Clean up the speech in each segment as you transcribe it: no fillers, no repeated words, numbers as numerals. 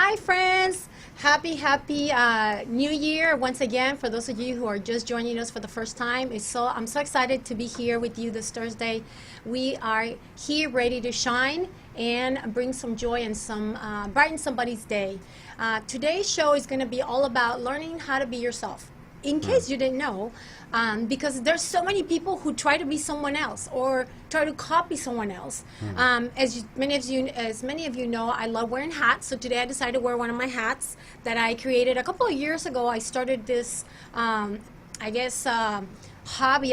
Hi, friends. Happy New Year once again for those of you who are just joining us for the first time. I'm so excited to be here with you this Thursday. We are here ready to shine and bring some joy and some brighten somebody's day. Today's show is going to be all about learning how to be yourself. In case you didn't know, because there's so many people who try to be someone else or try to copy someone else. Many of you know, I love wearing hats. So today I decided to wear one of my hats that I created a couple of years ago. I started this, hobby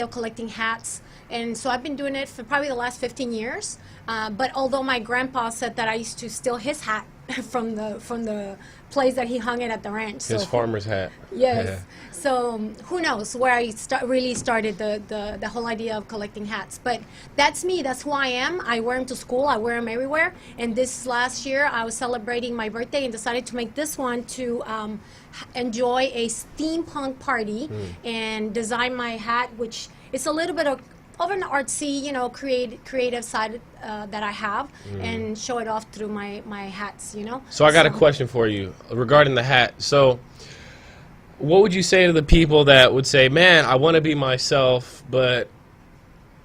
of collecting hats. And so I've been doing it for probably the last 15 years. But although my grandpa said that I used to steal his hat from the place that he hung it at the ranch. His farmer's hat. Yes. Yeah. So who knows where I really started the whole idea of collecting hats. But that's me. That's who I am. I wear them to school. I wear them everywhere. And this last year, I was celebrating my birthday and decided to make this one to enjoy a steampunk party and design my hat, which is a little bit of an artsy, creative side that I have, and show it off through my hats, So I got a question for you regarding the hat. So what would you say to the people that would say, man, I want to be myself, but,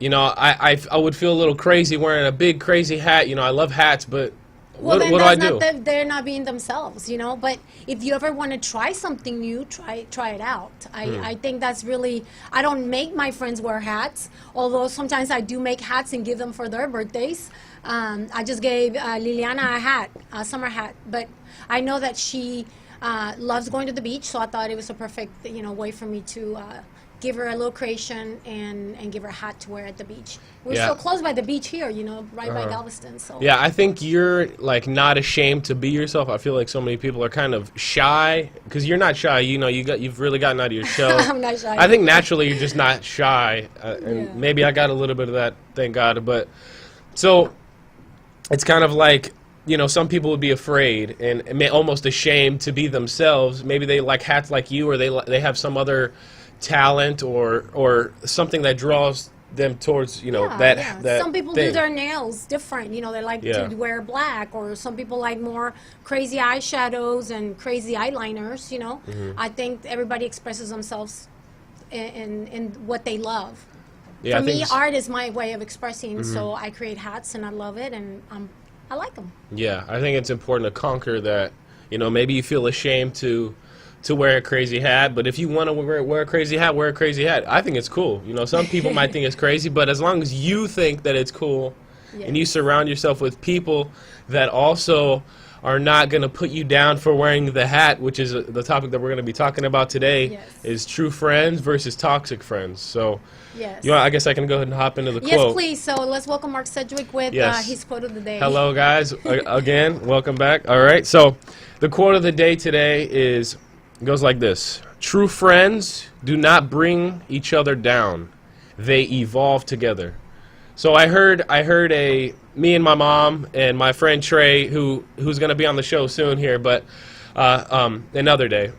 I would feel a little crazy wearing a big crazy hat. I love hats, but what do I do? They're not being themselves, But if you ever want to try something new, try it out. I think that's really. I don't make my friends wear hats, although sometimes I do make hats and give them for their birthdays. I just gave Liliana a hat, a summer hat, but I know that she loves going to the beach, so I thought it was a perfect, way for me to give her a little creation and give her a hat to wear at the beach. We're so close by the beach here, right by Galveston. So yeah, I think you're not ashamed to be yourself. I feel like so many people are kind of shy because you're not shy. You've really gotten out of your shell. I'm not shy. I think naturally you're just not shy, and maybe I got a little bit of that, thank God. But so it's kind of like. Some people would be afraid and almost ashamed to be themselves. Maybe they like hats like you, or they have some other talent or something that draws them towards that some people thing. do their nails different, they like to wear black, or some people like more crazy eyeshadows and crazy eyeliners. I think everybody expresses themselves in what they love. For me, art is my way of expressing, so I create hats and I love it, and I like them. Yeah, I think it's important to conquer that. Maybe you feel ashamed to wear a crazy hat, but if you want to wear a crazy hat, wear a crazy hat. I think it's cool. Some people might think it's crazy, but as long as you think that it's cool, and you surround yourself with people that also are not going to put you down for wearing the hat, which is the topic that we're going to be talking about today, is true friends versus toxic friends. So I guess I can go ahead and hop into the quote. Yes, please. So let's welcome Mark Sedgwick with his quote of the day. Hello, guys. Again, welcome back. All right. So the quote of the day today goes like this: true friends do not bring each other down. They evolve together. So I heard me and my mom and my friend Trey, who's going to be on the show soon here, but another day,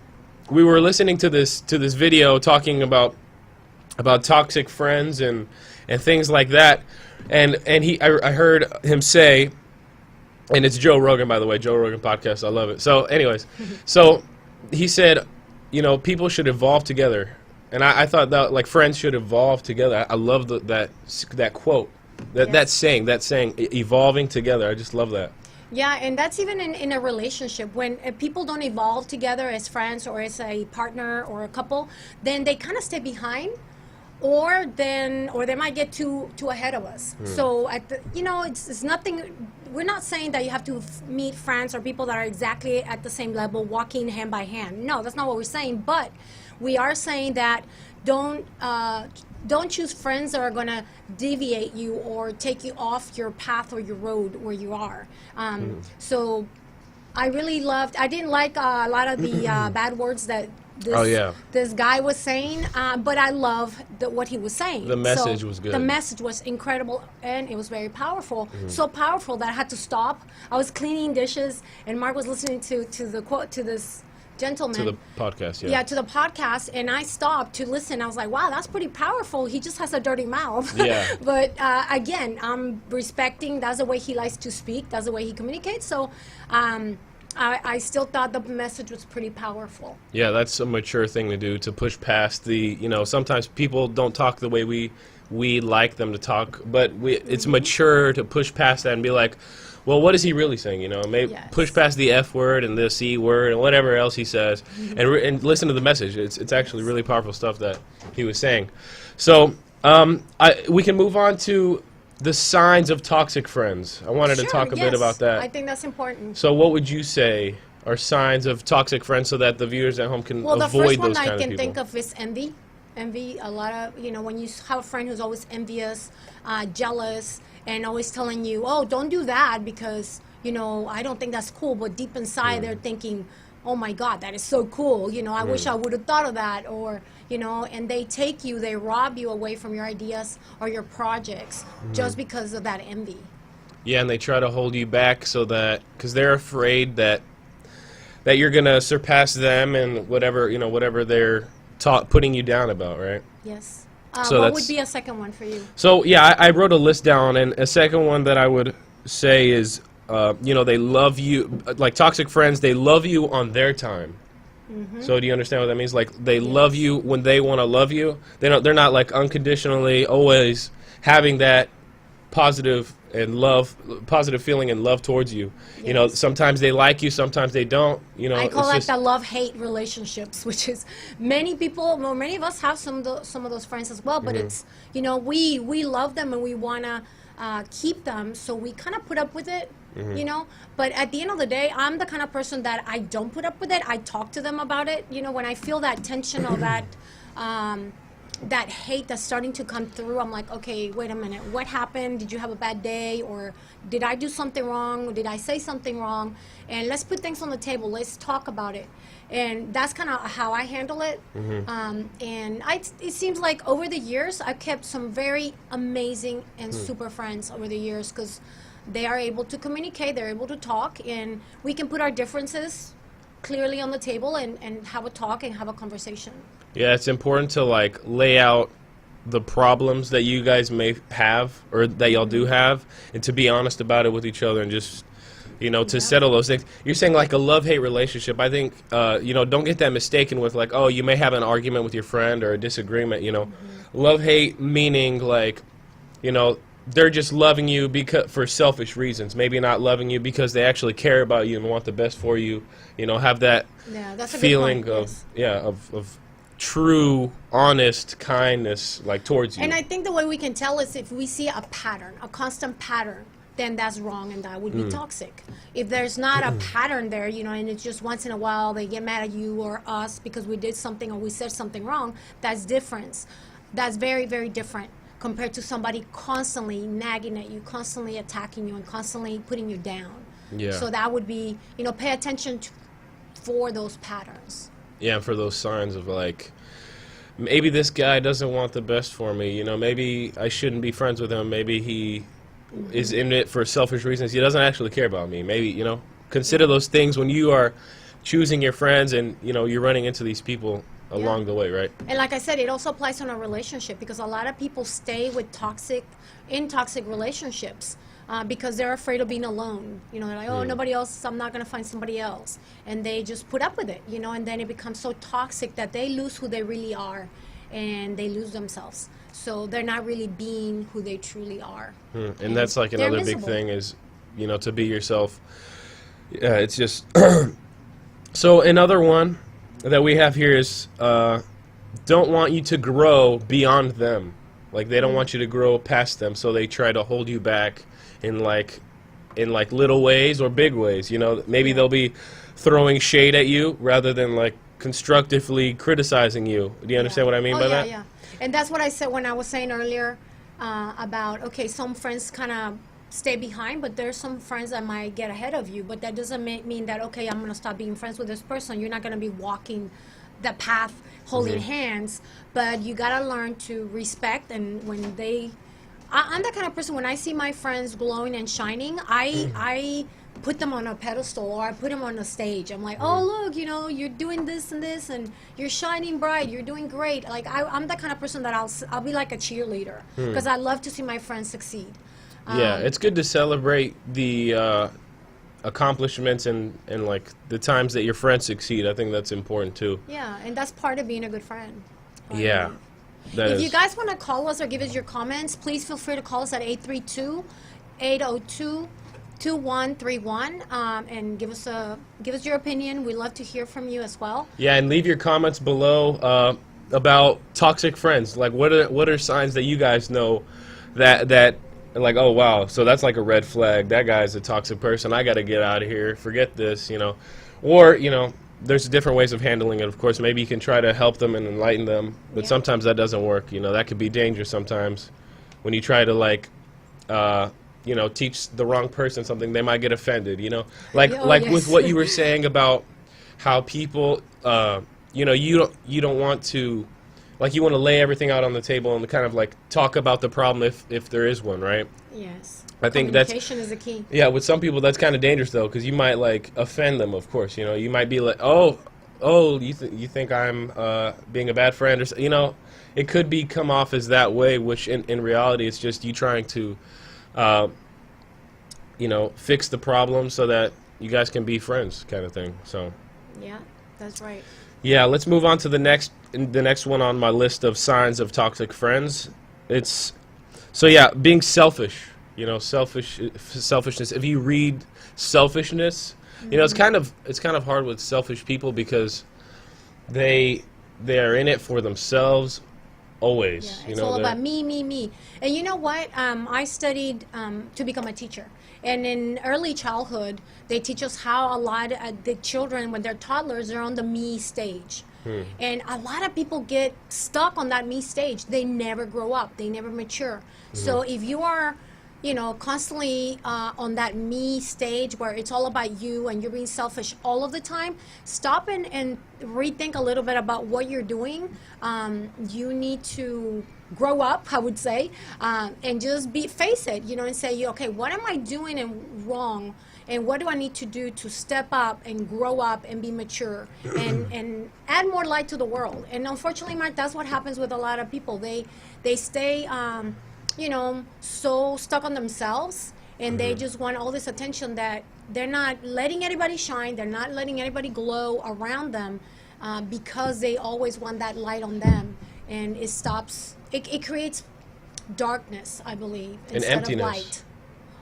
we were listening to this video talking about toxic friends and things like that, and I heard him say, and it's Joe Rogan, by the way, Joe Rogan podcast, I love it. So anyways, so he said, people should evolve together. And I thought that like friends should evolve together. I love that quote, that saying, evolving together. I just love that. Yeah, and that's even in a relationship. When people don't evolve together as friends or as a partner or a couple, then they kind of stay behind, or they might get too ahead of us. So it's nothing. We're not saying that you have to meet friends or people that are exactly at the same level, walking hand by hand. No, that's not what we're saying. But we are saying that don't choose friends that are going to deviate you or take you off your path or your road where you are. So I didn't like a lot of the bad words that this guy was saying, but I love what he was saying. The message was good. The message was incredible, and it was very powerful. So powerful that I had to stop. I was cleaning dishes, and Mark was listening to the quote, to this gentleman. To the podcast, Yeah, to the podcast, and I stopped to listen. I was like, wow, that's pretty powerful. He just has a dirty mouth. Yeah. But again, I'm respecting, that's the way he likes to speak. That's the way he communicates. So I still thought the message was pretty powerful. Yeah, that's a mature thing to do, to push past the, sometimes people don't talk the way we like them to talk, but it's mature to push past that and be like, well, what is he really saying? Maybe Yes. push past the F word and the C word and whatever else he says, and listen to the message. It's actually really powerful stuff that he was saying. So we can move on to the signs of toxic friends. I wanted to Sure, talk a bit yes. about that. I think that's important. So what would you say are signs of toxic friends so that the viewers at home can Well, the avoid first one those I kind of can people? think of is envy. Envy, a lot of, when you have a friend who's always envious, jealous, and always telling you, oh, don't do that because, I don't think that's cool. But deep inside, they're thinking, oh my God, that is so cool. I wish I would have thought of that. Or, and they rob you away from your ideas or your projects just because of that envy. Yeah, and they try to hold you back so that, because they're afraid that you're gonna surpass them and whatever they're putting you down about, right? Yes. So what that's- would be a second one for you? So yeah, I wrote a list down, and a second one that I would say is, they love you, like toxic friends. They love you on their time. So do you understand what that means? Like they love you when they want to love you. They're not like unconditionally always having that positive feeling and love towards you. Yes. Sometimes they like you, sometimes they don't. I call it's that just, the love-hate relationships, which is many of us have some of those friends as well. But it's we love them and we wanna keep them, so we kind of put up with it. But at the end of the day, I'm the kind of person that I don't put up with it. I talk to them about it. When I feel that tension or that hate that's starting to come through, I'm like, okay, wait a minute, what happened? Did you have a bad day, or did I do something wrong, or did I say something wrong? And let's put things on the table. Let's talk about it. And that's kind of how I handle it. It seems like over the years, I've kept some very amazing and super friends over the years, because they are able to communicate, they're able to talk, and we can put our differences clearly on the table and have a talk and have a conversation. yeah, it's important to like lay out the problems that you guys may have or that y'all do have, and to be honest about it with each other, and just to settle those things. You're saying like a love-hate relationship. I think don't get that mistaken with like, oh, you may have an argument with your friend or a disagreement. Love-hate meaning like they're just loving you for selfish reasons, maybe not loving you because they actually care about you and want the best for you. Have that That's a feeling good point, yes. of true, honest kindness like towards you. And I think the way we can tell is if we see a pattern, a constant pattern, then that's wrong and that would be toxic. If there's not a pattern there, and it's just once in a while they get mad at you or us because we did something or we said something wrong, that's different. That's very, very different compared to somebody constantly nagging at you, constantly attacking you, and constantly putting you down. Yeah. So that would be, pay attention for those patterns. Yeah, for those signs of like, maybe this guy doesn't want the best for me. Maybe I shouldn't be friends with him. Maybe he is in it for selfish reasons. He doesn't actually care about me. Maybe, consider those things when you are choosing your friends and, you're running into these people along the way, right? And like I said, it also applies on a relationship, because a lot of people stay with toxic relationships because they're afraid of being alone. They're like, oh, nobody else, I'm not going to find somebody else. And they just put up with it, and then it becomes so toxic that they lose who they really are and they lose themselves. So they're not really being who they truly are. And that's like they're another big miserable. thing is, to be yourself. Yeah, it's just... So another one that we have here is don't want you to grow beyond them. Like they don't want you to grow past them, so they try to hold you back in like little ways or big ways. Maybe they'll be throwing shade at you rather than like constructively criticizing you. Do you understand what I mean by that? Yeah. And that's what I said when I was saying earlier about, okay, some friends kind of stay behind, but there's some friends that might get ahead of you, but that doesn't mean that, okay, I'm going to stop being friends with this person. You're not going to be walking the path holding hands, but you got to learn to respect. And when I'm that kind of person, when I see my friends glowing and shining, I put them on a pedestal, or I put them on a stage. I'm like, oh, look, you're doing this and this, and you're shining bright, you're doing great. Like I'm the kind of person that I'll be like a cheerleader, because I love to see my friends succeed. Yeah, it's good to celebrate the accomplishments and like the times that your friends succeed. I think that's important too. Yeah, and that's part of being a good friend. Yeah. That If is. you guys want to call us or give us your comments, please feel free to call us at 832-802-2131 and give us your opinion. We love to hear from you as well. Yeah, and leave your comments below about toxic friends. Like, what are signs that you guys know that like, oh wow, so that's like a red flag. That guy's a toxic person. I got to get out of here. Forget this, Or there's different ways of handling it. Of course, maybe you can try to help them and enlighten them, but Yeah. sometimes that doesn't work. That could be dangerous sometimes when you try to like. Teach the wrong person something, they might get offended. Like Oh, like yes. with what you were saying about how people, you don't want to, like you want to lay everything out on the table and kind of like talk about the problem if there is one, right? Yes. I think that's Communication is the key. yeah. With some people, that's kind of dangerous though, because you might like offend them. Of course, you might be like, oh, you think I'm being a bad friend, or it could come off as that way, which in reality it's just you trying to fix the problem so that you guys can be friends, kind of thing. So Yeah, that's right. yeah, let's move on to the next one on my list of signs of toxic friends. Being selfish. Selfishness. If you read selfishness, it's kind of hard with selfish people because they are in it for themselves always. Yeah, it's all about me, me, me. And you know what? I studied to become a teacher. And in early childhood, they teach us how a lot of the children, when they're toddlers, they're on the me stage. And a lot of people get stuck on that me stage. They never grow up. They never mature. So if you are, constantly on that me stage where it's all about you and you're being selfish all of the time, stop and rethink a little bit about what you're doing. You need to grow up, I would say, and just face it, and say, okay, what am I doing wrong? And what do I need to do to step up and grow up and be mature and add more light to the world? And unfortunately, Mark, that's what happens with a lot of people. They stay, so stuck on themselves, and they just want all this attention that they're not letting anybody shine. They're not letting anybody glow around them because they always want that light on them. And it creates darkness, I believe, And instead emptiness. of light.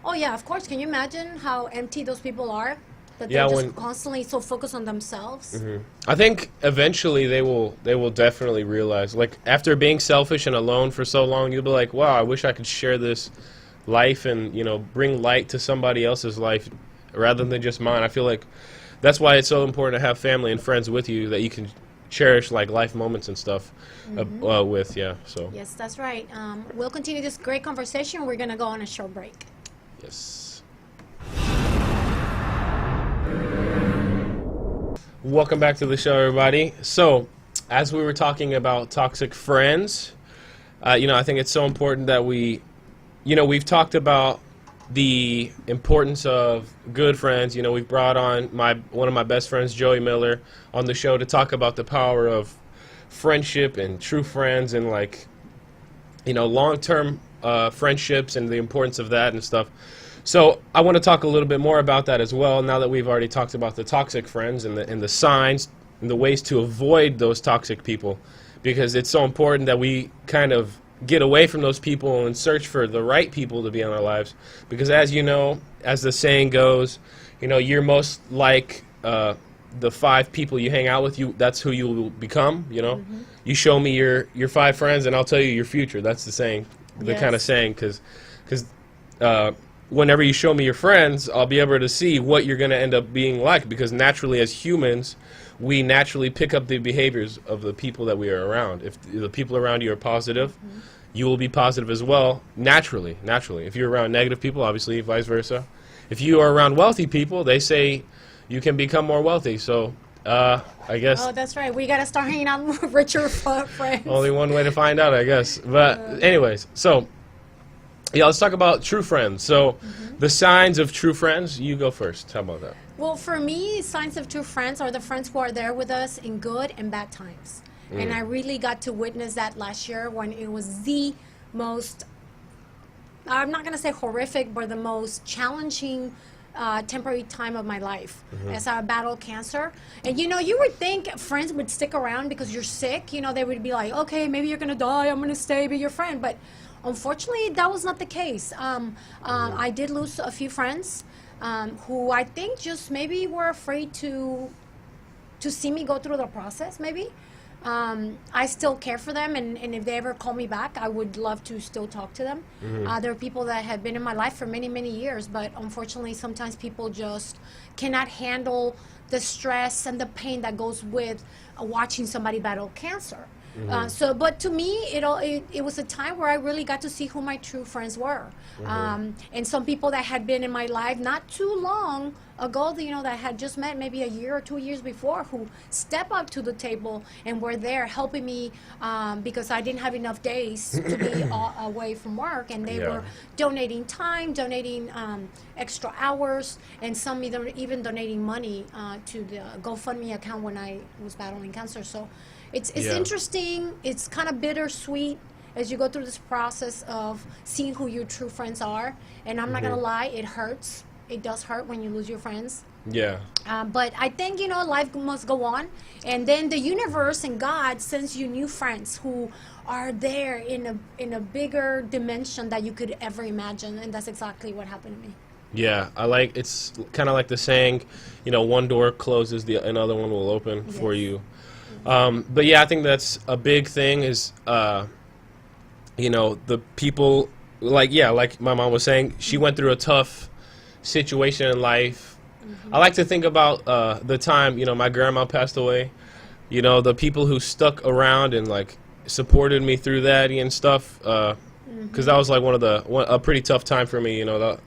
Oh yeah, of course. Can you imagine how empty those people are? That Yeah, they're just constantly so focused on themselves. I think eventually they will definitely realize, like, after being selfish and alone for so long, you'll be like, wow, I wish I could share this life and bring light to somebody else's life rather than just mine. I feel like that's why it's so important to have family and friends with you that you can cherish like life moments and stuff with. Yeah, so Yes, that's right. We'll continue this great conversation. We're gonna go on a short break. yes. Welcome back to the show, everybody. So, as we were talking about toxic friends, I think it's so important that we've talked about the importance of good friends. We've brought on one of my best friends, Joey Miller, on the show to talk about the power of friendship and true friends and long-term friendships and the importance of that and stuff. So I want to talk a little bit more about that as well, now that we've already talked about the toxic friends and the signs and the ways to avoid those toxic people, because it's so important that we kind of get away from those people and search for the right people to be in our lives. Because as as the saying goes, you're most like the 5 people you hang out with. That's who you will become. You show me your 5 friends and I'll tell you your future. That's the saying, the kind of Yes. saying, because whenever you show me your friends, I'll be able to see what you're going to end up being like, because naturally as humans, we naturally pick up the behaviors of the people that we are around. If the people around you are positive, you will be positive as well, naturally. If you're around negative people, obviously, vice versa. If you are around wealthy people, they say you can become more wealthy. So I guess Oh, that's right. We gotta start hanging out with richer friends. only one way to find out, I guess. But anyways, so yeah, let's talk about true friends. So the signs of true friends, you go first. How about that? Well, for me, signs of true friends are the friends who are there with us in good and bad times. And I really got to witness that last year when it was the most, I'm not going to say horrific, but the most challenging temporary time of my life as I battled cancer. And you would think friends would stick around because you're sick. They would be like, okay, maybe you're gonna die, I'm gonna stay, be your friend. But unfortunately, that was not the case. I did lose a few friends who I think just maybe were afraid to see me go through the process, maybe. I still care for them, and if they ever call me back, I would love to still talk to them. There are people that have been in my life for many, many years, but unfortunately, sometimes people just cannot handle the stress and the pain that goes with watching somebody battle cancer. But to me, it was a time where I really got to see who my true friends were. And some people that had been in my life not too long ago, that I had just met maybe a year or 2 years before, who step up to the table and were there helping me because I didn't have enough days to be away from work. And they were donating time, donating extra hours, and some even donating money to the GoFundMe account when I was battling cancer. So it's interesting. It's kind of bittersweet as you go through this process of seeing who your true friends are. And I'm not going to lie, it hurts. It does hurt when you lose your friends. Yeah. But I think, life must go on. And then the universe and God sends you new friends who are there in a bigger dimension that you could ever imagine. And that's exactly what happened to me. Yeah, it's kind of like the saying, one door closes, another one will open for you. But yeah, I think that's a big thing is, the people, like my mom was saying, she went through a tough situation in life. I like to think about the time, my grandma passed away, the people who stuck around and supported me through that and stuff, because that was a pretty tough time for me,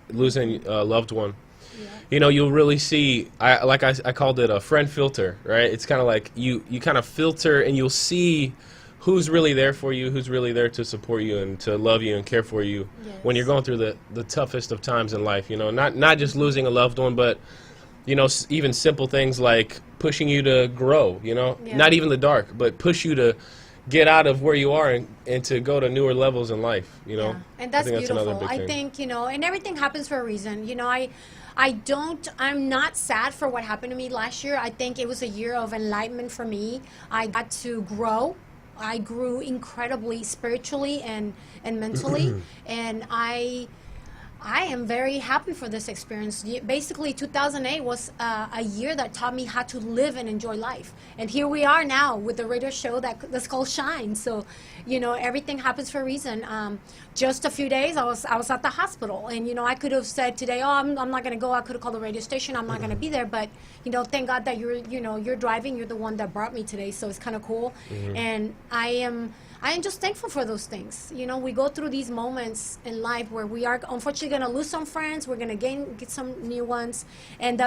losing a loved one. You'll really see, I called it a friend filter, right? It's kind of like you kind of filter and you'll see who's really there for you, who's really there to support you and to love you and care for you when you're going through the toughest of times in life, not just losing a loved one, but, even simple things like pushing you to grow, not even the dark, but push you to get out of where you are and to go to newer levels in life, And that's beautiful. Big I thing. think, and everything happens for a reason. I'm not sad for what happened to me last year. I think it was a year of enlightenment for me. I got to grow. I grew incredibly spiritually and mentally, and I am very happy for this experience. Basically, 2008 was a year that taught me how to live and enjoy life. And here we are now with the radio show that's called Shine. So, everything happens for a reason. Just a few days, I was at the hospital, and I could have said today, oh, I'm not going to go. I could have called the radio station. I'm not going to be there. But thank God that you're driving. You're the one that brought me today. So it's kind of cool. And I am just thankful for those things. We go through these moments in life where we are unfortunately going to lose some friends. We're going to get some new ones, and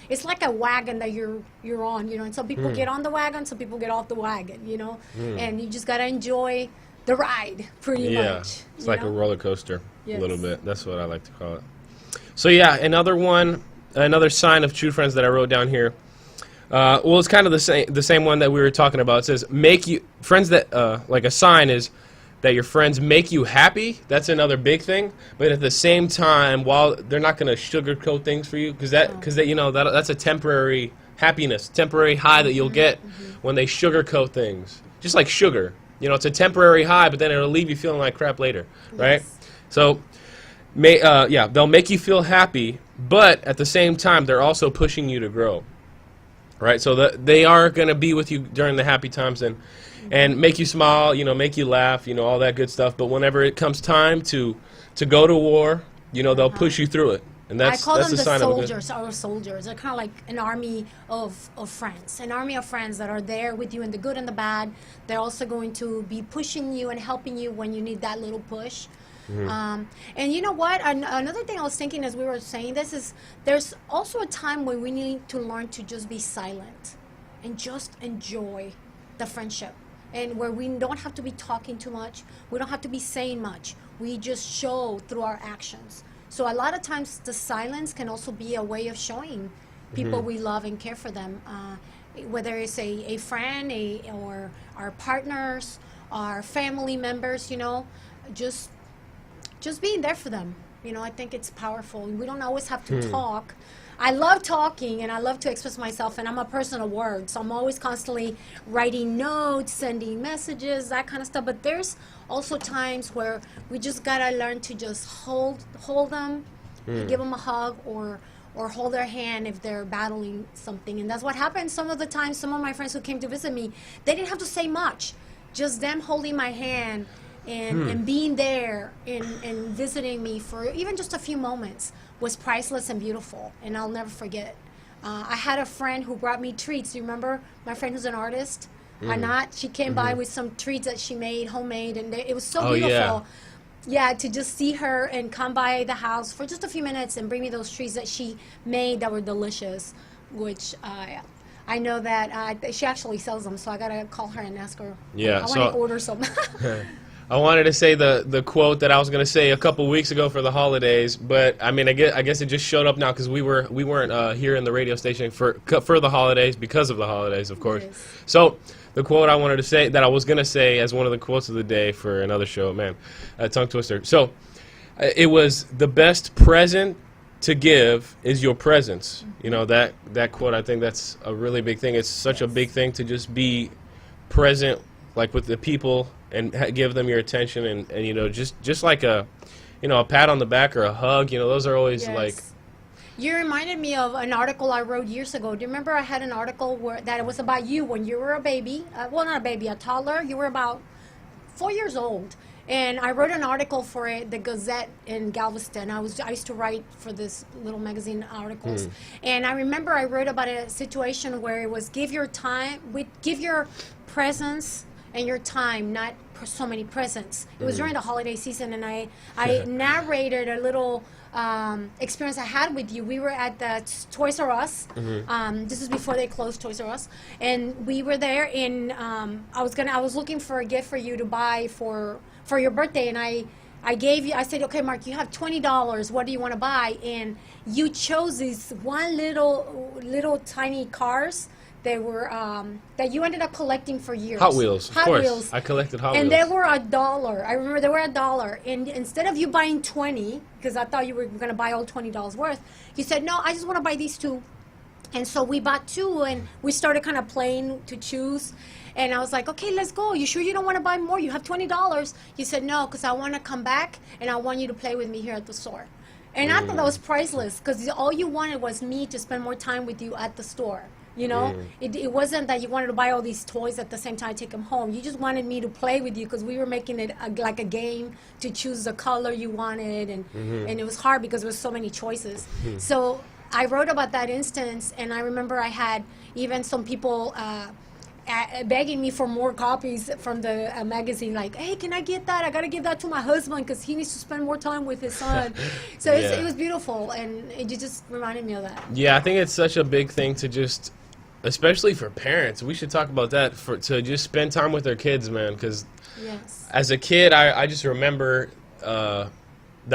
it's like a wagon that you're on. And some people get on the wagon, some people get off the wagon. And you just got to enjoy the ride pretty much. It's like a roller coaster a little bit. That's what I like to call it. So yeah, another sign of true friends that I wrote down here. It's kind of the same one that we were talking about. It says friends that a sign is that your friends make you happy. That's another big thing. But at the same time, while they're not going to sugarcoat things for you, because that's a temporary happiness, temporary high that you'll get when they sugarcoat things. Just like sugar, it's a temporary high, but then it'll leave you feeling like crap later, right? So, they'll make you feel happy, but at the same time, they're also pushing you to grow. Right, so they are going to be with you during the happy times and make you smile, make you laugh, all that good stuff. But whenever it comes time to go to war, they'll push you through it, and that's I call them the the sign soldiers. of Our soldiers. They're kind of like an army of friends, an army of friends that are there with you in the good and the bad. They're also going to be pushing you and helping you when you need that little push. And you know what? Another thing I was thinking as we were saying this is there's also a time when we need to learn to just be silent and just enjoy the friendship, and where we don't have to be talking too much. We don't have to be saying much. We just show through our actions. So a lot of times the silence can also be a way of showing people we love and care for them, whether it's a friend, or our partners, our family members, just being there for them. You know, I think it's powerful. We don't always have to talk. I love talking and I love to express myself, and I'm a person of words. So I'm always constantly writing notes, sending messages, that kind of stuff. But there's also times where we just gotta learn to just hold them, give them a hug, or hold their hand if they're battling something. And that's what happened some of the times. Some of my friends who came to visit me, they didn't have to say much. Just them holding my hand and being there and visiting me for even just a few moments was priceless and beautiful, and I'll never forget it. I had a friend who brought me treats. You remember my friend who's an artist? Anat, she came by with some treats that she made, homemade, and it was so beautiful. Yeah, to just see her and come by the house for just a few minutes and bring me those treats that she made that were delicious, which I know that she actually sells them, so I gotta call her and ask her. Yeah, I want to order some. I wanted to say the quote that I was going to say a couple weeks ago for the holidays, but I mean, I guess it just showed up now because we weren't here in the radio station for the holidays because of the holidays, of course. Yes. So the quote I wanted to say that I was going to say as one of the quotes of the day for another show, man, a tongue twister. So it was, the best present to give is your presence. You know, that quote, I think that's a really big thing. It's such a big thing to just be present, like with the people, and give them your attention, and you know, just like a pat on the back or a hug, you know, those are always like. You reminded me of an article I wrote years ago. Do you remember I had an article that it was about you when you were a baby? Well, not a baby, a toddler. You were about 4 years old, and I wrote an article for the Gazette in Galveston. I used to write for this little magazine articles, and I remember I wrote about a situation where it was give your presence and your time, not so many presents. It was during the holiday season, and I narrated a little experience I had with you. We were at the Toys R Us. This is before they closed Toys R Us, and we were there. And I was looking for a gift for you to buy for your birthday, and I said, okay, Mark, you have $20. What do you want to buy? And you chose these one little tiny cars. They were that you ended up collecting for years. Hot Wheels, of course. Wheels. I collected Hot Wheels. And they were $1. I remember they were $1. And instead of you buying 20, because I thought you were going to buy all $20 worth, you said, no, I just want to buy these 2. And so we bought 2, and we started kind of playing to choose. And I was like, okay, let's go. You sure you don't want to buy more? You have $20. You said, no, because I want to come back, and I want you to play with me here at the store. And I thought that was priceless, because all you wanted was me to spend more time with you at the store. You know, it wasn't that you wanted to buy all these toys at the same time, take them home. You just wanted me to play with you, because we were making it like a game to choose the color you wanted, and it was hard because there was so many choices. So I wrote about that instance, and I remember I had even some people begging me for more copies from the magazine, like, hey, can I get that? I got to give that to my husband because he needs to spend more time with his son. So it was beautiful, and it just reminded me of that. Yeah, I think it's such a big thing to just, especially for parents, we should talk about that, to just spend time with their kids, man, because as a kid, I just remember that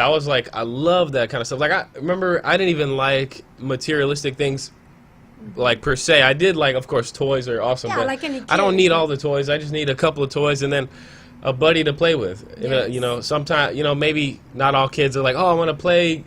was like, I love that kind of stuff. Like, I remember I didn't even like materialistic things, like, per se. I did like, of course, toys are awesome, but like any kid, I don't need all the toys. I just need a couple of toys and then a buddy to play with. You know, sometimes, you know, maybe not all kids are like, oh, I want to play,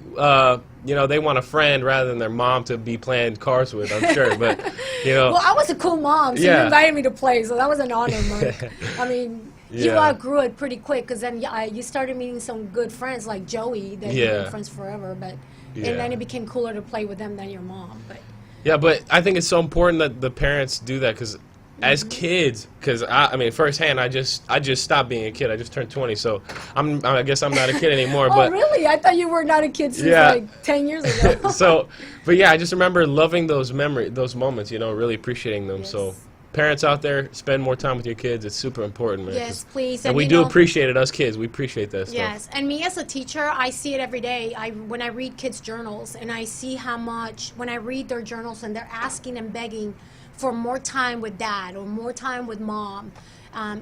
you know, they want a friend rather than their mom to be playing cars with, I'm sure. But, you know. Well, I was a cool mom, so you invited me to play, so that was an honor, Mark. I mean, you outgrew it pretty quick, because then you started meeting some good friends like Joey that you've been friends forever, but and then it became cooler to play with them than your mom. But yeah, but I think it's so important that the parents do that, because as kids, because I mean, firsthand, I just stopped being a kid. I just turned 20, so I guess I'm not a kid anymore. Oh, really? I thought you were not a kid since like 10 years ago. So, but yeah, I just remember loving those moments. You know, really appreciating them. So, parents out there, spend more time with your kids. It's super important, man. Yes, please. And we do appreciate it, us kids. We appreciate that stuff. Yes, and me as a teacher, I see it every day. When I read kids' journals, and I see how much, when I read their journals and they're asking and begging for more time with dad or more time with mom.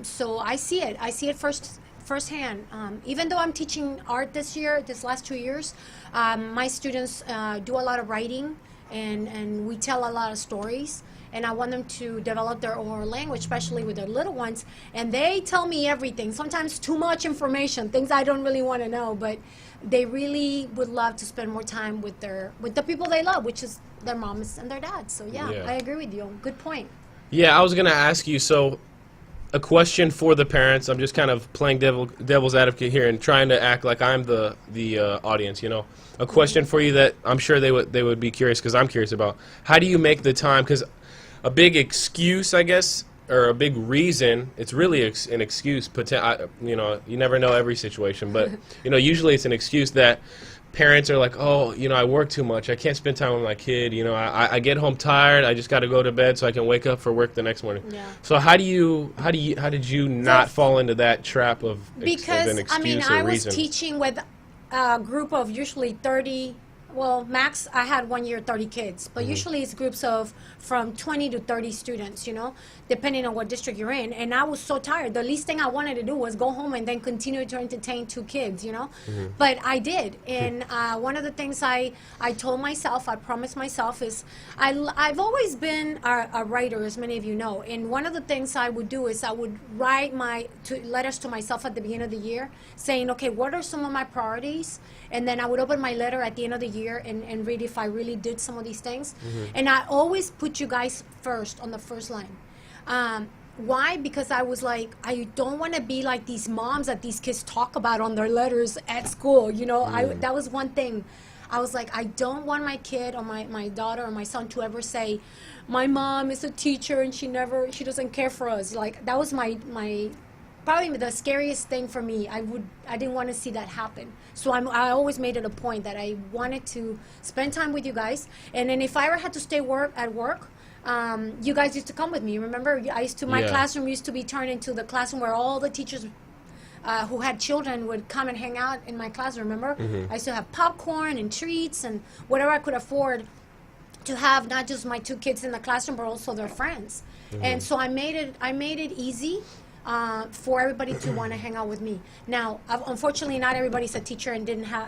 So I see it. I see it firsthand. Even though I'm teaching art this last 2 years, my students do a lot of writing, and we tell a lot of stories. and I want them to develop their own language, especially with their little ones. And they tell me everything, sometimes too much information, things I don't really want to know, but they really would love to spend more time with the people they love, which is their moms and their dads. So yeah. I agree with you. Good point. Yeah, I was going to ask you, so a question for the parents. I'm just kind of playing devil's advocate here and trying to act like I'm the audience, you know. A question for you that I'm sure they would be curious, because I'm curious about. How do you make the time? Because a big excuse, I guess, or a big reason, it's really an excuse. You know, you never know every situation, but you know, usually it's an excuse that parents are like, oh, you know, I work too much, I can't spend time with my kid, you know, I get home tired, I just got to go to bed so I can wake up for work the next morning. Yeah. So how did you not fall into that trap of an excuse I mean, or I was reason? teaching with a group of usually 30, well, max, I had 1 year 30 kids, but usually it's groups of from 20 to 30 students, you know, depending on what district you're in. And I was so tired. The least thing I wanted to do was go home and then continue to entertain 2 kids, you know. But I did. And one of the things I told myself, I promised myself, is I've always been a writer, as many of you know. And one of the things I would do is I would write letters to myself at the beginning of the year saying, okay, what are some of my priorities? And then I would open my letter at the end of the year and read if I really did some of these things. And I always put you guys first on the first line. Why? Because I was like, I don't want to be like these moms that these kids talk about on their letters at school. You know, that was one thing. I was like, I don't want my kid or my daughter or my son to ever say, my mom is a teacher and she doesn't care for us. Like, that was my probably the scariest thing for me. I didn't want to see that happen. So I always made it a point that I wanted to spend time with you guys. And then if I ever had to stay at work, you guys used to come with me. Remember, my classroom used to be turned into the classroom where all the teachers who had children would come and hang out in my classroom. Remember, I used to have popcorn and treats and whatever I could afford to have, not just my 2 kids in the classroom, but also their friends. And so I made it easy for everybody to want to hang out with me. Now, unfortunately, not everybody's a teacher and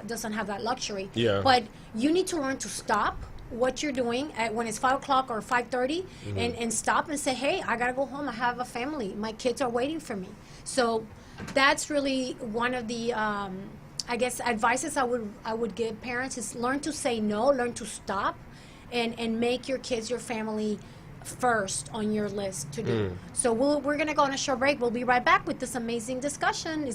doesn't have that luxury. Yeah. But you need to learn to stop what you're doing when it's 5 o'clock or 5:30 and stop and say, hey, I gotta go home. I have a family. My kids are waiting for me. So that's really one of the I guess advices I would give parents is learn to say no, learn to stop, and make your kids, your family first on your list to do. So we're gonna go on a short break. We'll be right back with this amazing discussion.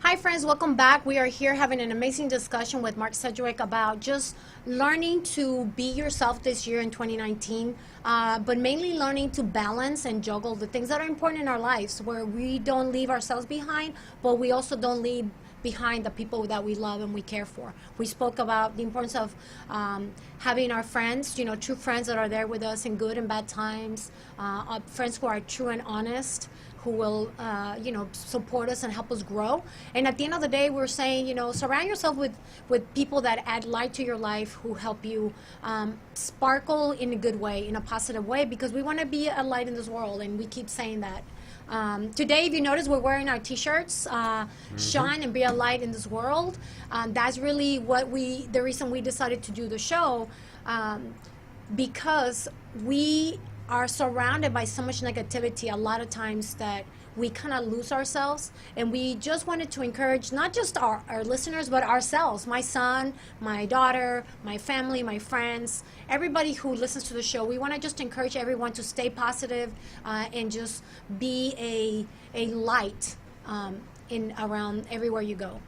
Hi friends, welcome back. We are here having an amazing discussion with Mark Sedgwick about just learning to be yourself this year in 2019, but mainly learning to balance and juggle the things that are important in our lives, where we don't leave ourselves behind, but we also don't leave behind the people that we love and we care for. We spoke about the importance of having our friends, you know, true friends that are there with us in good and bad times, friends who are true and honest, who will, you know, support us and help us grow. And at the end of the day, we're saying, you know, surround yourself with people that add light to your life, who help you sparkle in a good way, in a positive way, because we want to be a light in this world, and we keep saying that. Today, if you notice, we're wearing our t-shirts, shine and be a light in this world. That's really the reason we decided to do the show, because we are surrounded by so much negativity a lot of times that we kind of lose ourselves, and we just wanted to encourage not just our listeners, but ourselves, my son, my daughter, my family, my friends, everybody who listens to the show. We want to just encourage everyone to stay positive and just be a light around everywhere you go.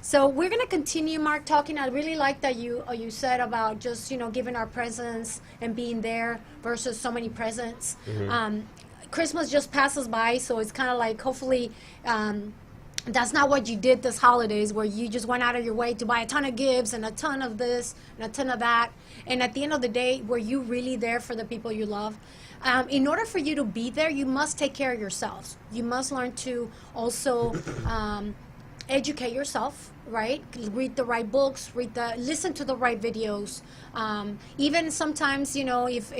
So we're going to continue, Mark, talking. I really like that you said about just, you know, giving our presents and being there versus so many presents. Christmas just passes by, so it's kind of like, hopefully that's not what you did this holidays, where you just went out of your way to buy a ton of gifts and a ton of this and a ton of that. And at the end of the day, were you really there for the people you love? In order for you to be there, you must take care of yourselves. You must learn to also educate yourself, right? Read the right books, listen to the right videos. Even sometimes, you know, if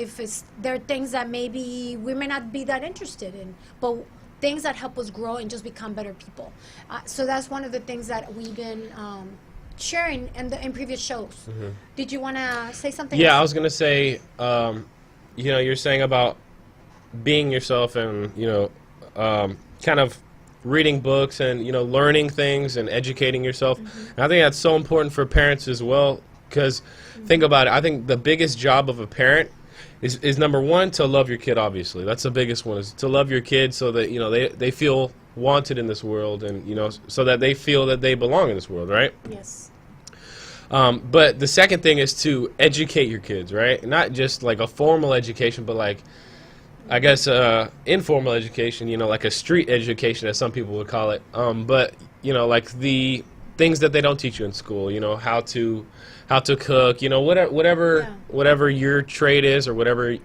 there are things that maybe we may not be that interested in, but things that help us grow and just become better people. So that's one of the things that we've been sharing in previous shows. Did you want to say something? Yeah, I else? was gonna say, you're saying about being yourself and kind of reading books and learning things and educating yourself. And I think that's so important for parents as well, because think about it. I think the biggest job of a parent is number one, to love your kid. Obviously, that's the biggest one, is to love your kid so that they feel wanted in this world, and so that they feel that they belong in this world, right? Yes. But the second thing is to educate your kids, right? Not just like a formal education, but like, I guess, informal education, like a street education, as some people would call it. But, like the things that they don't teach you in school, how to cook, whatever your trade is, or whatever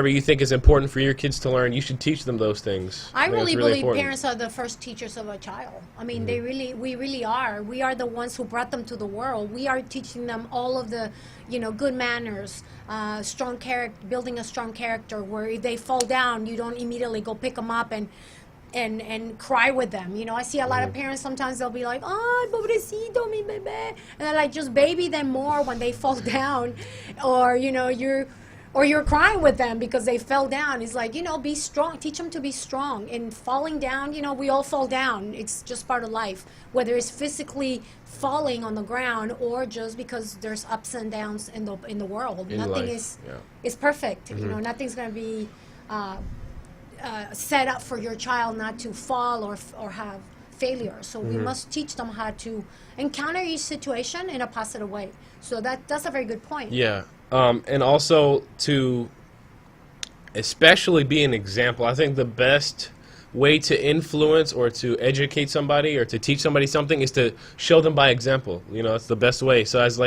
you think is important for your kids to learn, you should teach them those things. I think really it's believe important. parents are the first teachers of a child. I mean, we really are. We are the ones who brought them to the world. We are teaching them all of the, good manners, strong character, building a strong character, where if they fall down, you don't immediately go pick them up and cry with them. I see a lot of parents, sometimes they'll be like, oh, pobrecito, mi bebé. And I like, just baby them more when they fall down, or, you're crying with them because they fell down. It's like, be strong. Teach them to be strong. And falling down, we all fall down. It's just part of life. Whether it's physically falling on the ground or just because there's ups and downs in the world. In Nothing life, is perfect. Nothing's going to be set up for your child not to fall or have failure. So we must teach them how to encounter each situation in a positive way. So that's a very good point. Yeah. And also to especially be an example. I think the best way to influence or to educate somebody or to teach somebody something is to show them by example. It's the best way. So as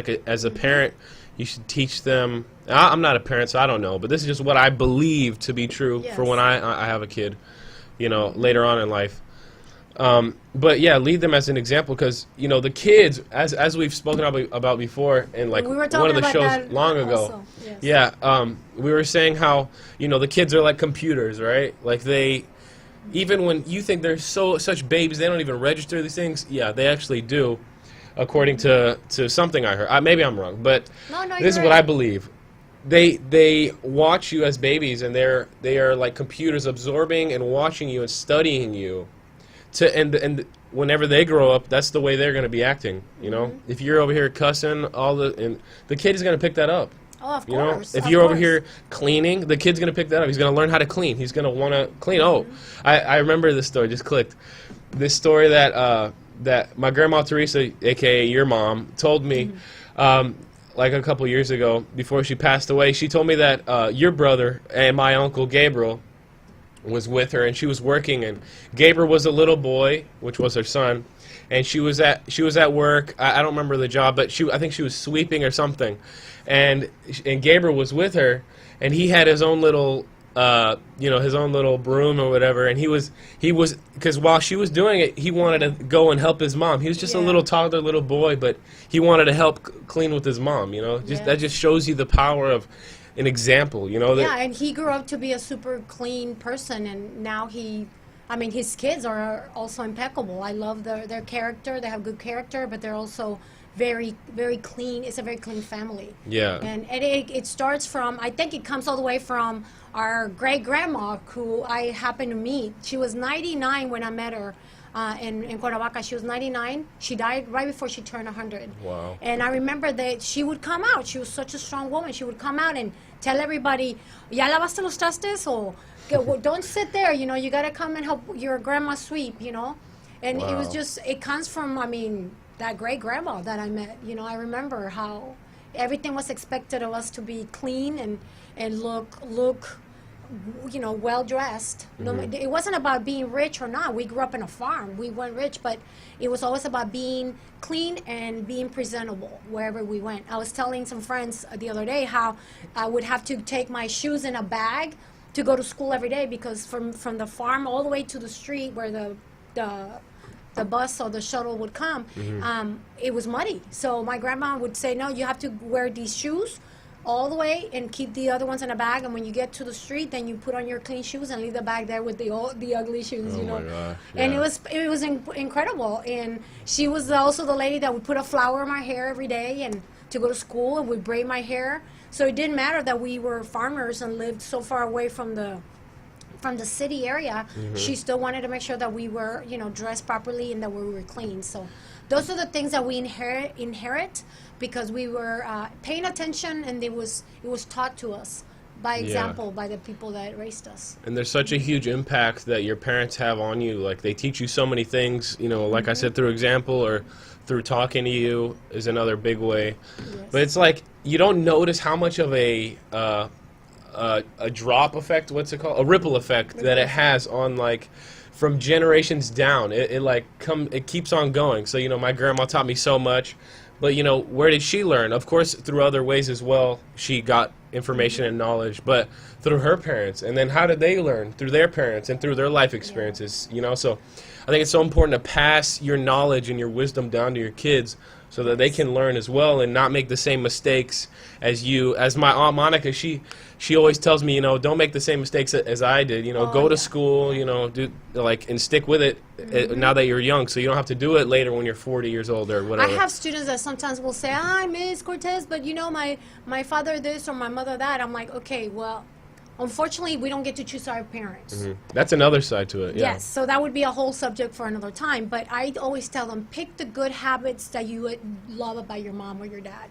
a parent, you should teach them. I'm not a parent, so I don't know, but this is just what I believe to be true for when I have a kid, later on in life. But yeah, lead them as an example, because the kids, as we've spoken about before, in like We were one talking of the about shows that long ago. also, yes. Yeah, we were saying how the kids are like computers, right? Like even when you think they're such babies, they don't even register these things. Yeah, they actually do, according to something I heard. Maybe I'm wrong, but No, this is you're what right. I believe. They watch you as babies, and they are like computers, absorbing and watching you and studying you. And whenever they grow up, that's the way they're going to be acting. If you're over here cussing, and the kid is going to pick that up. Oh, of course. If of you're over course. here cleaning, the kid's going to pick that up. He's going to learn how to clean. He's going to want to clean. Oh, I remember this story. Just clicked. This story that my grandma Teresa, aka your mom, told me. Like a couple years ago, before she passed away. She told me that your brother and my uncle Gabriel was with her, and she was working, and Gabriel was a little boy, which was her son, and she was at work. I don't remember the job, but I think she was sweeping or something, and Gabriel was with her, and he had his own little his own little broom or whatever, and he was because while she was doing it, he wanted to go and help his mom. He was just a little toddler little boy, but he wanted to help clean with his mom. That just shows you the power of an example. Yeah, and he grew up to be a super clean person, and now his kids are also impeccable. I love their character. They have good character, but they're also very, very clean. It's a very clean family. Yeah. And it starts from, I think it comes all the way from our great grandma, who I happened to meet. She was 99 when I met her in Cuernavaca. She was 99. She died right before she turned 100. Wow. And I remember that she would come out. She was such a strong woman. She would come out and tell everybody, ¿Ya lavaste los trastes? Or don't sit there, you got to come and help your grandma sweep, And it was Wow. just, it comes from, that great grandma that I met. I remember how everything was expected of us to be clean and look well dressed. It wasn't about being rich or not. We grew up in a farm. We weren't rich, but it was always about being clean and being presentable wherever we went. I was telling some friends the other day how I would have to take my shoes in a bag to go to school every day, because from the farm all the way to the street where the bus or the shuttle would come, it was muddy. So my grandma would say, no, you have to wear these shoes all the way and keep the other ones in a bag. And when you get to the street, then you put on your clean shoes and leave the bag there with the ugly shoes. Oh you know. my gosh, And yeah. it was incredible. And she was also the lady that would put a flower in my hair every day and to go to school and would braid my hair. So it didn't matter that we were farmers and lived so far away from the city area. She still wanted to make sure that we were, dressed properly and that we were clean. So those are the things that we inherit because we were paying attention, and it was taught to us by example by the people that raised us. And there's such a huge impact that your parents have on you. Like, they teach you so many things, like I said, through example or through talking to you is another big way. Yes. But it's like you don't notice how much of a drop effect, what's it called? A ripple effect that it has on, like, from generations down. It keeps on going. So, my grandma taught me so much. But, where did she learn? Of course, through other ways as well. She got information and knowledge, but through her parents. And then how did they learn? Through their parents and through their life experiences, So I think it's so important to pass your knowledge and your wisdom down to your kids so that they can learn as well and not make the same mistakes as you. As my Aunt Monica, she always tells me, don't make the same mistakes as I did. Go to school, do and stick with it now that you're young, so you don't have to do it later when you're 40 years old or whatever. I have students that sometimes will say, "Hi, Miss Cortez, but my father this or my mother that." I'm like, okay, well, unfortunately, we don't get to choose our parents. That's another side to it. Yeah. Yes, so that would be a whole subject for another time. But I always tell them, pick the good habits that you would love about your mom or your dad.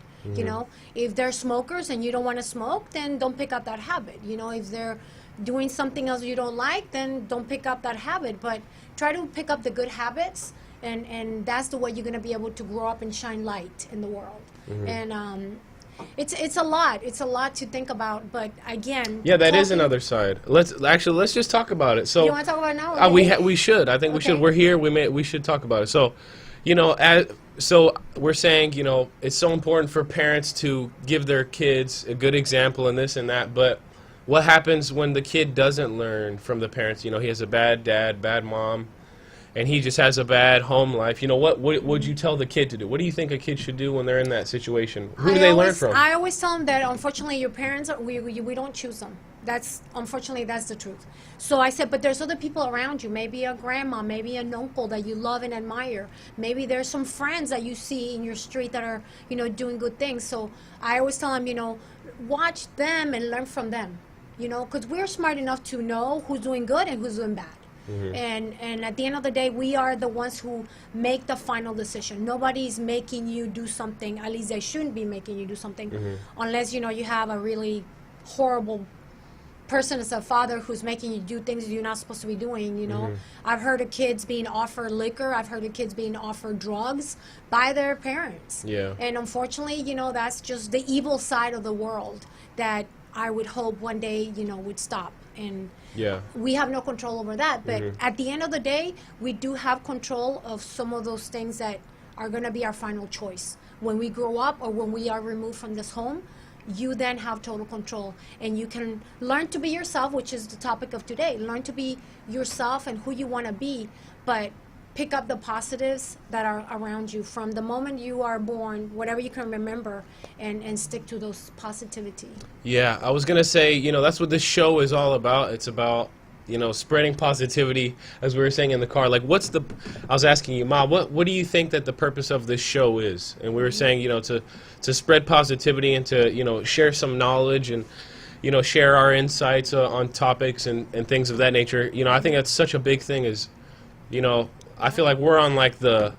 If they're smokers and you don't want to smoke, then don't pick up that habit. If they're doing something else you don't like, then don't pick up that habit. But try to pick up the good habits, and that's the way you're going to be able to grow up and shine light in the world. And it's a lot. It's a lot to think about. But again, Yeah, that is another side. Let's just talk about it. So You want to talk about it now? we should. I think we should. Okay. We're here. We should talk about it. So, so we're saying, it's so important for parents to give their kids a good example and this and that. But what happens when the kid doesn't learn from the parents? He has a bad dad, bad mom, and he just has a bad home life. What would you tell the kid to do? What do you think a kid should do when they're in that situation? Who do they learn from? I always tell them that unfortunately your parents, we don't choose them. Unfortunately, that's the truth. So I said, but there's other people around you, maybe a grandma, maybe an uncle that you love and admire. Maybe there's some friends that you see in your street that are, doing good things. So I always tell them, watch them and learn from them, because we're smart enough to know who's doing good and who's doing bad. And at the end of the day, we are the ones who make the final decision. Nobody's making you do something. At least they shouldn't be making you do something, unless you have a really horrible person as a father who's making you do things you're not supposed to be doing. I've heard of kids being offered liquor. I've heard of kids being offered drugs by their parents. Yeah. And unfortunately, that's just the evil side of the world that I would hope one day would stop. And Yeah. we have no control over that, but at the end of the day, we do have control of some of those things that are going to be our final choice. When we grow up or when we are removed from this home, you then have total control, and you can learn to be yourself, which is the topic of today. Learn to be yourself and who you want to be, but pick up the positives that are around you from the moment you are born, whatever you can remember, and stick to those positivity. Yeah, I was going to say, that's what this show is all about. It's about, spreading positivity, as we were saying in the car. Like, I was asking you, Ma, what do you think that the purpose of this show is? And we were saying, to spread positivity and to, share some knowledge and, share our insights on topics and things of that nature. I think that's such a big thing is, I feel like we're on like the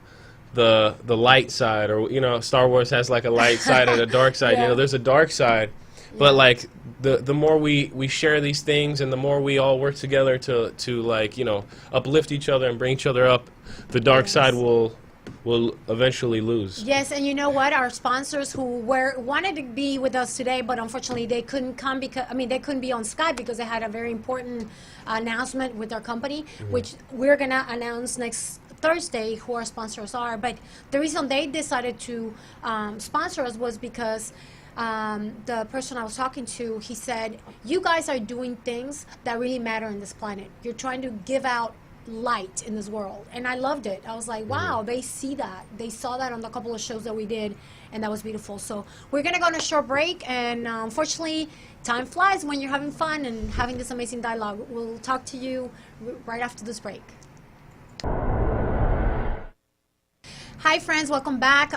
light side, or Star Wars has like a light side and a dark side. Yeah. There's a dark side, but like the more we share these things and the more we all work together to like uplift each other and bring each other up, the dark side will eventually lose. Yes, and you know what? Our sponsors who wanted to be with us today, but unfortunately they couldn't come because they couldn't be on Skype because they had a very important announcement with our company, which we're gonna announce next Thursday who our sponsors are. But the reason they decided to sponsor us was because the person I was talking to, he said, "You guys are doing things that really matter in this planet. You're trying to give out light in this world, and I loved it. I was like, wow, they see that. They saw that on the couple of shows that we did, and that was beautiful. So we're gonna go on a short break, and unfortunately, time flies when you're having fun and having this amazing dialogue. We'll talk to you right after this break. Hi friends, welcome back.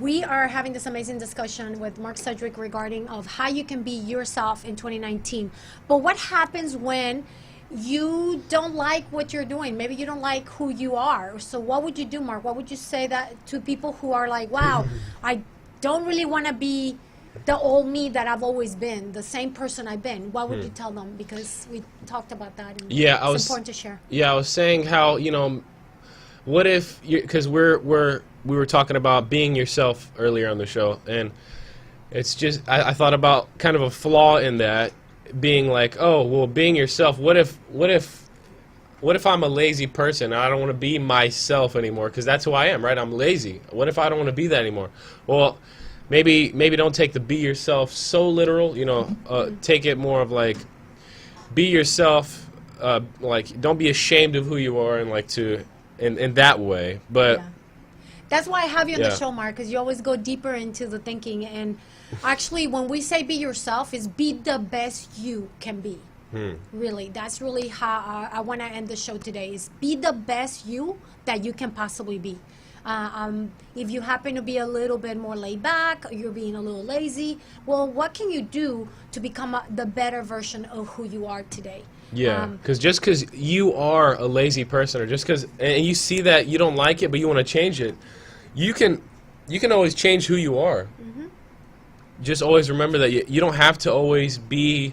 We are having this amazing discussion with Mark Sedgwick regarding of how you can be yourself in 2019. But what happens when you don't like what you're doing? Maybe you don't like who you are. So what would you do, Mark? What would you say that to people who are like, wow, I don't really want to be the old me that I've always been, the same person I've been? What would you tell them? Because we talked about that, and it's important to share. Yeah, I was saying how, what if because we were talking about being yourself earlier on the show, and it's just I thought about kind of a flaw in that, being like, oh well, being yourself. What if I'm a lazy person and I don't want to be myself anymore, because that's who I am, right? I'm lazy. What if I don't want to be that anymore? Well, maybe don't take the be yourself so literal. Take it more of like, be yourself. Like, don't be ashamed of who you are, and like to in that way. But yeah. That's why I have you on the show, Mark, because you always go deeper into the thinking. And actually, when we say be yourself, is be the best you can be. Really, that's really how I want to end the show today, is be the best you that you can possibly be. If you happen to be a little bit more laid back, or you're being a little lazy, well, what can you do to become the better version of who you are today? Yeah, because just because you are a lazy person, or just because, and you see that you don't like it, but you want to change it, you can always change who you are. Just always remember that you don't have to always be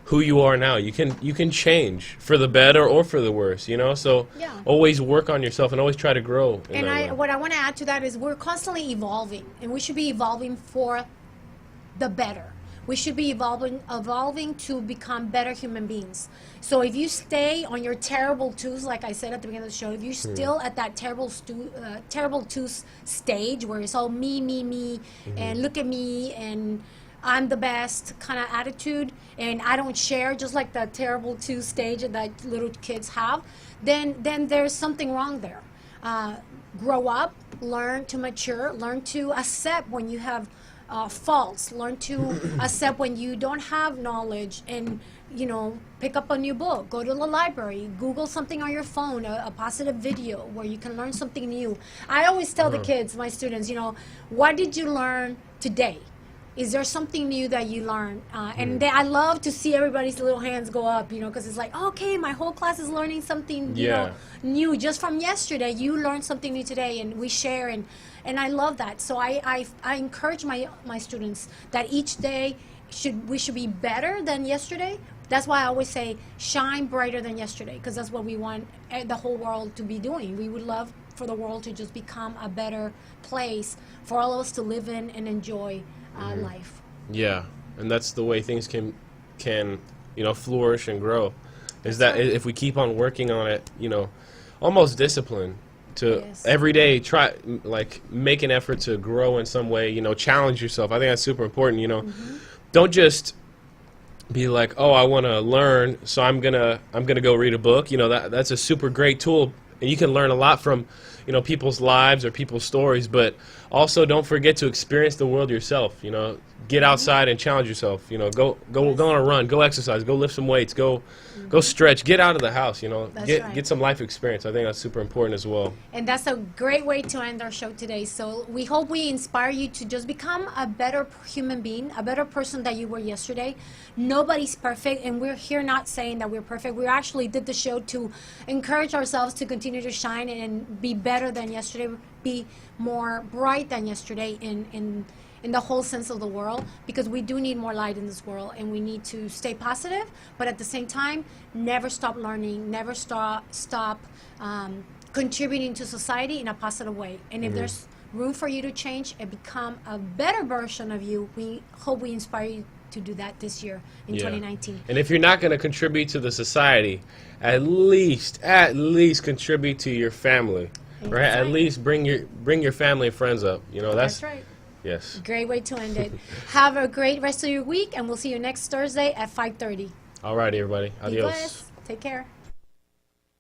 who you are now. You can change for the better or for the worse. So always work on yourself and always try to grow. And what I want to add to that is we're constantly evolving, and we should be evolving for the better. We should be evolving to become better human beings. So if you stay on your terrible twos, like I said at the beginning of the show, if you're still at that terrible twos stage where it's all me, and look at me, and I'm the best kind of attitude, and I don't share, just like the terrible two stage that little kids have, then there's something wrong there. Grow up, learn to mature, learn to accept when you have faults, learn to accept when you don't have knowledge, and pick up a new book, go to the library, Google something on your phone, a positive video where you can learn something new. I always tell the kids, my students, what did you learn today? Is there something new that you learned? And I love to see everybody's little hands go up, because it's like, okay, my whole class is learning something new just from yesterday. You learned something new today, and we share, and I love that. So I encourage my students that each day we should be better than yesterday. That's why I always say shine brighter than yesterday, because that's what we want the whole world to be doing. We would love for the world to just become a better place for all of us to live in and enjoy life. Yeah, and that's the way things can flourish and grow. Is that if we keep on working on it, almost discipline to every day try, like, make an effort to grow in some way. Challenge yourself. I think that's super important. Don't just be like, oh, I want to learn, so I'm gonna go read a book. That's a super great tool, and you can learn a lot from people's lives or people's stories, but also don't forget to experience the world yourself. Get outside and challenge yourself. Go on a run, go exercise, go lift some weights, go stretch, get out of the house. Get some life experience. I think that's super important as well. And that's a great way to end our show today. So we hope we inspire you to just become a better human being, a better person that you were yesterday. Nobody's perfect, and we're here not saying that we're perfect. We actually did the show to encourage ourselves to continue to shine and be better than yesterday, be more bright than yesterday in the whole sense of the world, because we do need more light in this world, and we need to stay positive, but at the same time, never stop learning, never stop contributing to society in a positive way. And if there's room for you to change and become a better version of you, we hope we inspire you to do that this year in 2019. And if you're not going to contribute to the society, at least contribute to your family, right? At least bring your family and friends up. That's right. Yes. Great way to end it. Have a great rest of your week, and we'll see you next Thursday at 5:30. All right, everybody. Adios. Take care.